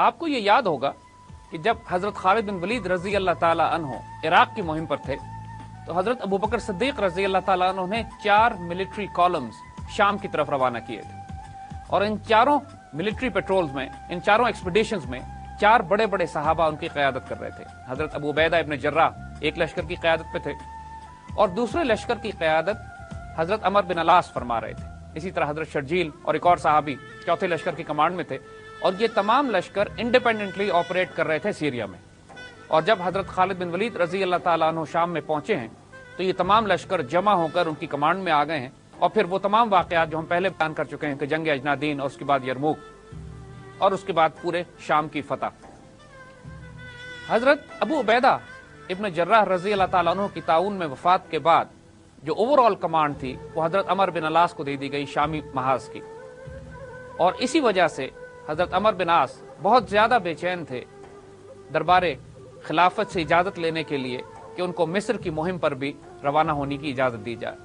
آپ کو یہ یاد ہوگا کہ جب حضرت خالد بن ولید رضی اللہ تعالی عنہ عراق کی مہم پر تھے تو حضرت ابوبکر صدیق رضی اللہ تعالی عنہ نے 4 ملٹری کالمز شام کی طرف روانہ کیے تھے، اور ان چاروں ملٹری پیٹرولز میں، ان چاروں ایکسپیڈیشنز میں 4 بڑے بڑے صحابہ ان کی قیادت کر رہے تھے۔ حضرت ابو عبیدہ ابن جراح ایک لشکر کی قیادت پہ تھے، اور دوسرے لشکر کی قیادت حضرت عمر بن العاص فرما رہے تھے۔ اسی طرح حضرت شرجیل اور ایک اور صحابی چوتھے لشکر کی کمانڈ میں تھے، اور یہ تمام لشکر انڈیپینڈنٹلی آپریٹ کر رہے تھے سیریا میں۔ اور جب حضرت خالد بن ولید رضی اللہ تعالیٰ عنہ شام میں پہنچے ہیں تو یہ تمام لشکر جمع ہو کر ان کی کمانڈ میں آ گئے ہیں، اور پھر وہ تمام واقعات جو ہم پہلے بیان کر چکے ہیں کہ جنگ اجنادین اور اس کے بعد یرموک اور اس کے بعد پورے شام کی فتح۔ حضرت ابو عبیدہ ابن جراح رضی اللہ تعالیٰ عنہ کی تعاون میں وفات کے بعد جو اوور آل کمانڈ تھی وہ حضرت عمر بن العاص کو دے دی گئی شامی محاذ کی، اور اسی وجہ سے حضرت عمر بن عاص بہت زیادہ بے چین تھے دربار خلافت سے اجازت لینے کے لیے کہ ان کو مصر کی مہم پر بھی روانہ ہونے کی اجازت دی جائے۔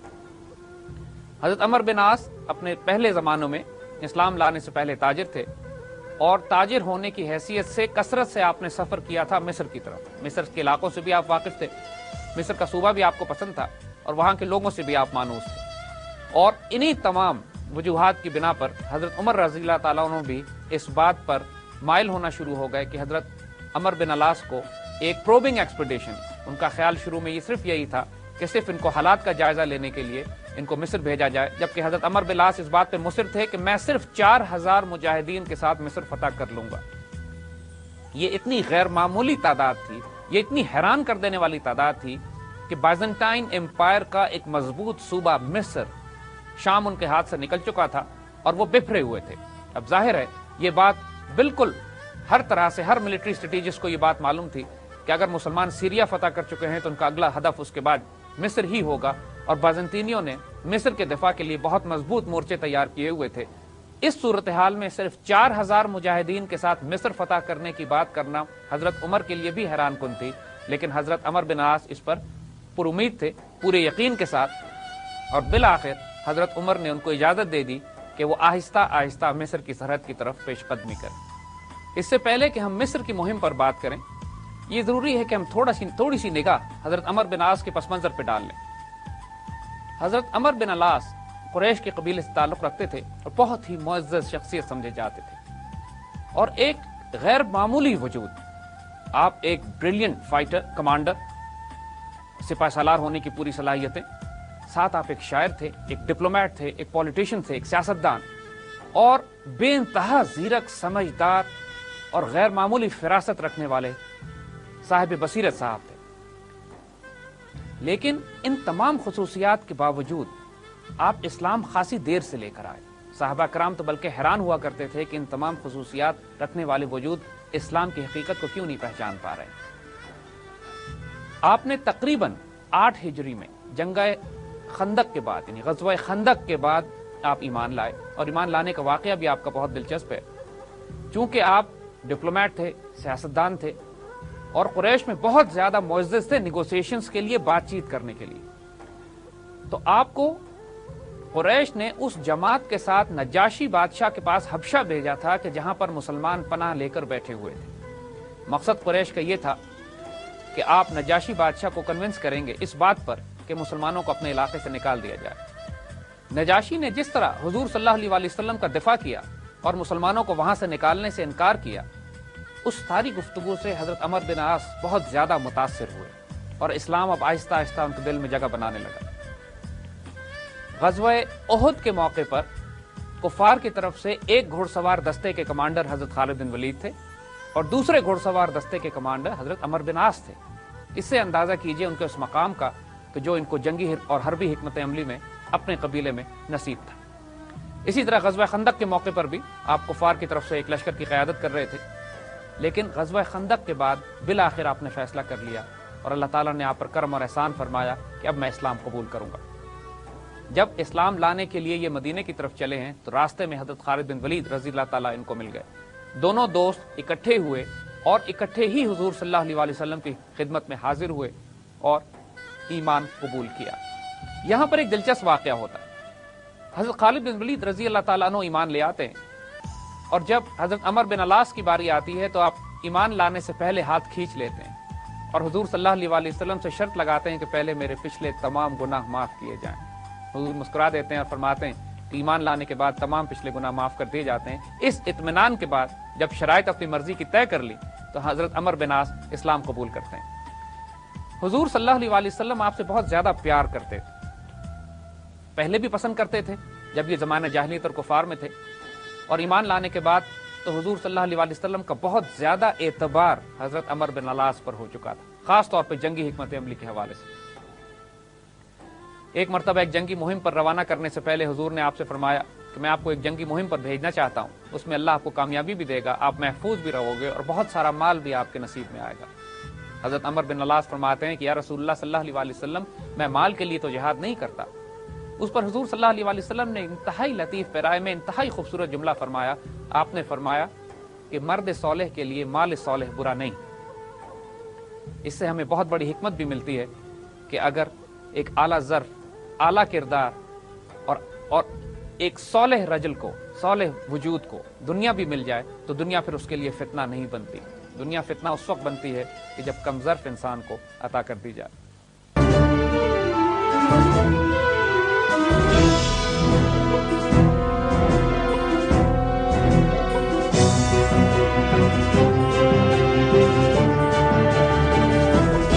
حضرت عمر بن عاص اپنے پہلے زمانوں میں اسلام لانے سے پہلے تاجر تھے، اور تاجر ہونے کی حیثیت سے کثرت سے آپ نے سفر کیا تھا مصر کی طرف۔ مصر کے علاقوں سے بھی آپ واقف تھے، مصر کا صوبہ بھی آپ کو پسند تھا، اور وہاں کے لوگوں سے بھی آپ مانوس تھے، اور انہی تمام وجوہات کی بنا پر حضرت عمر رضی اللہ تعالیٰ عنہ بھی اس بات پر مائل ہونا شروع ہو گئے کہ حضرت عمر بن العاص کو ایک پروبنگ ایکسپیڈیشن، ان کا خیال شروع میں یہ صرف یہی تھا کہ صرف ان کو حالات کا جائزہ لینے کے لیے ان کو مصر بھیجا جائے، جبکہ حضرت عمر بن العاص اس بات پہ مصر تھے کہ میں صرف 4000 مجاہدین کے ساتھ مصر فتح کر لوں گا۔ یہ اتنی غیر معمولی تعداد تھی، یہ اتنی حیران کر دینے والی تعداد تھی کہ بائزنٹائن امپائر کا ایک مضبوط صوبہ مصر، شام ان کے ہاتھ سے نکل چکا تھا اور وہ بکھرے ہوئے تھے۔ اب ظاہر ہے یہ بات بالکل ہر طرح سے ہر ملٹری اسٹریٹجسٹ کو یہ بات معلوم تھی کہ اگر مسلمان سیریا فتح کر چکے ہیں تو ان کا اگلا ہدف اس کے بعد مصر ہی ہوگا، اور بازنطینیوں نے مصر کے دفاع کے لیے بہت مضبوط مورچے تیار کیے ہوئے تھے۔ اس صورتحال میں صرف 4000 مجاہدین کے ساتھ مصر فتح کرنے کی بات کرنا حضرت عمر کے لیے بھی حیران کن تھی، لیکن حضرت عمر بن العاص اس پر پر امید تھے، پورے یقین کے ساتھ، اور بالآخر حضرت عمر نے ان کو اجازت دے دی کہ وہ آہستہ آہستہ مصر کی سرحد کی طرف پیش قدمی کریں۔ اس سے پہلے کہ ہم مصر کی مہم پر بات کریں، یہ ضروری ہے کہ ہم تھوڑی سی نگاہ حضرت عمر بن العاص کے پس منظر پہ ڈال لیں۔ حضرت عمر بن العاص قریش کے قبیلے سے تعلق رکھتے تھے اور بہت ہی معزز شخصیت سمجھے جاتے تھے، اور ایک غیر معمولی وجود، آپ ایک بریلینٹ فائٹر، کمانڈر، سپاہ سالار ہونے کی پوری صلاحیتیں، ساتھ آپ ایک شاعر تھے، ایک ڈپلومیٹ تھے، ایک پولیٹیشین تھے، ایک سیاستدان، اور بے انتہا زیرک، سمجھدار اور غیر معمولی فراست رکھنے والے صاحب بصیرت صاحب تھے۔ لیکن ان تمام خصوصیات کے باوجود آپ اسلام خاصی دیر سے لے کر آئے۔ صحابہ کرام تو بلکہ حیران ہوا کرتے تھے کہ ان تمام خصوصیات رکھنے والے وجود اسلام کی حقیقت کو کیوں نہیں پہچان پا رہے۔ آپ نے تقریباً 8 ہجری میں جنگ خندق کے بعد، یعنی غزوہ خندق کے بعد آپ ایمان لائے، اور ایمان لانے کا واقعہ بھی آپ کا بہت دلچسپ ہے۔ چونکہ آپ ڈپلومیٹ تھے، سیاستدان تھے، اور قریش میں بہت زیادہ معزز تھے نیگوسیشنز کے لیے، بات چیت کرنے کے لیے، تو آپ کو قریش نے اس جماعت کے ساتھ نجاشی بادشاہ کے پاس حبشہ بھیجا تھا کہ جہاں پر مسلمان پناہ لے کر بیٹھے ہوئے تھے۔ مقصد قریش کا یہ تھا کہ آپ نجاشی بادشاہ کو کنونس کریں گے اس بات پر کہ مسلمانوں کو اپنے علاقے سے نکال دیا جائے۔ نجاشی نے جس طرح حضور صلی اللہ علیہ وسلم کا دفاع کیا اور مسلمانوں کو وہاں سے نکالنے سے انکار کیا، اس ساری گفتگو سے حضرت عمر بن العاص بہت زیادہ متاثر ہوئے، اور اسلام اب آہستہ آہستہ ان کے دل میں جگہ بنانے لگا۔ غزوہ احد کے موقع پر کفار کی طرف سے ایک گھوڑ سوار دستے کے کمانڈر حضرت خالد بن ولید تھے، اور دوسرے گھوڑ سوار دستے کے کمانڈر حضرت عمر بن العاص تھے۔ اس سے اندازہ کیجئے ان کے اس مقام کا کہ جو ان کو جنگی اور حربی حکمت عملی میں اپنے قبیلے میں نصیب تھا۔ اسی طرح غزوہ خندق کے موقع پر بھی آپ کفار کی طرف سے ایک لشکر کی قیادت کر رہے تھے، لیکن غزوہ خندق کے بعد بالآخر آپ نے فیصلہ کر لیا، اور اللہ تعالیٰ نے آپ پر کرم اور احسان فرمایا کہ اب میں اسلام قبول کروں گا۔ جب اسلام لانے کے لیے یہ مدینے کی طرف چلے ہیں تو راستے میں حضرت خالد بن ولید رضی اللہ تعالیٰ ان کو مل گئے۔ دونوں دوست اکٹھے ہوئے اور اکٹھے ہی حضور صلی اللہ علیہ وسلم کی خدمت میں حاضر ہوئے اور ایمان قبول کیا۔ یہاں پر ایک دلچسپ واقعہ ہوتا ہے۔ حضرت خالد بن ولید رضی اللہ تعالیٰ عنہ ایمان لے آتے ہیں، اور جب حضرت عمر بن علاس کی باری آتی ہے تو آپ ایمان لانے سے پہلے ہاتھ کھینچ لیتے ہیں اور حضور صلی اللہ علیہ وسلم سے شرط لگاتے ہیں کہ پہلے میرے پچھلے تمام گناہ معاف کیے جائیں۔ حضور مسکرا دیتے ہیں اور فرماتے ہیں کہ ایمان لانے کے بعد تمام پچھلے گناہ معاف کر دیے جاتے ہیں۔ اس اطمینان کے بعد جب شرائط اپنی مرضی کی طے کر لی تو حضرت عمر بن عاص اسلام قبول کرتے ہیں۔ حضور صلی اللہ علیہ وسلم آپ سے بہت زیادہ پیار کرتے تھے، پہلے بھی پسند کرتے تھے جب یہ زمانہ جاہلیت اور کفار میں تھے، اور ایمان لانے کے بعد تو حضور صلی اللہ علیہ وسلم کا بہت زیادہ اعتبار حضرت عمر بن علاس پر ہو چکا تھا، خاص طور پہ جنگی حکمت عملی کے حوالے سے۔ ایک مرتبہ ایک جنگی مہم پر روانہ کرنے سے پہلے حضور نے آپ سے فرمایا کہ میں آپ کو ایک جنگی مہم پر بھیجنا چاہتا ہوں، اس میں اللہ آپ کو کامیابی بھی دے گا، آپ محفوظ بھی رہو گے اور بہت سارا مال بھی آپ کے نصیب میں آئے گا۔ حضرت عمر بن علاس فرماتے ہیں کہ یا رسول اللہ صلی اللہ علیہ وسلم، میں مال کے لیے تو جہاد نہیں کرتا۔ اس پر حضور صلی اللہ علیہ وسلم نے انتہائی لطیف پیرائے میں انتہائی خوبصورت جملہ فرمایا۔ آپ نے فرمایا کہ مرد صالح کے لیے مال صالح برا نہیں۔ اس سے ہمیں بہت بڑی حکمت بھی ملتی ہے کہ اگر ایک اعلیٰ ظرف، اعلیٰ کردار اور ایک صالح رجل کو، صالح وجود کو دنیا بھی مل جائے تو دنیا پھر اس کے لیے فتنہ نہیں بنتی۔ دنیا فتنہ اس وقت بنتی ہے کہ جب کم ظرف انسان کو عطا کر دی جائے۔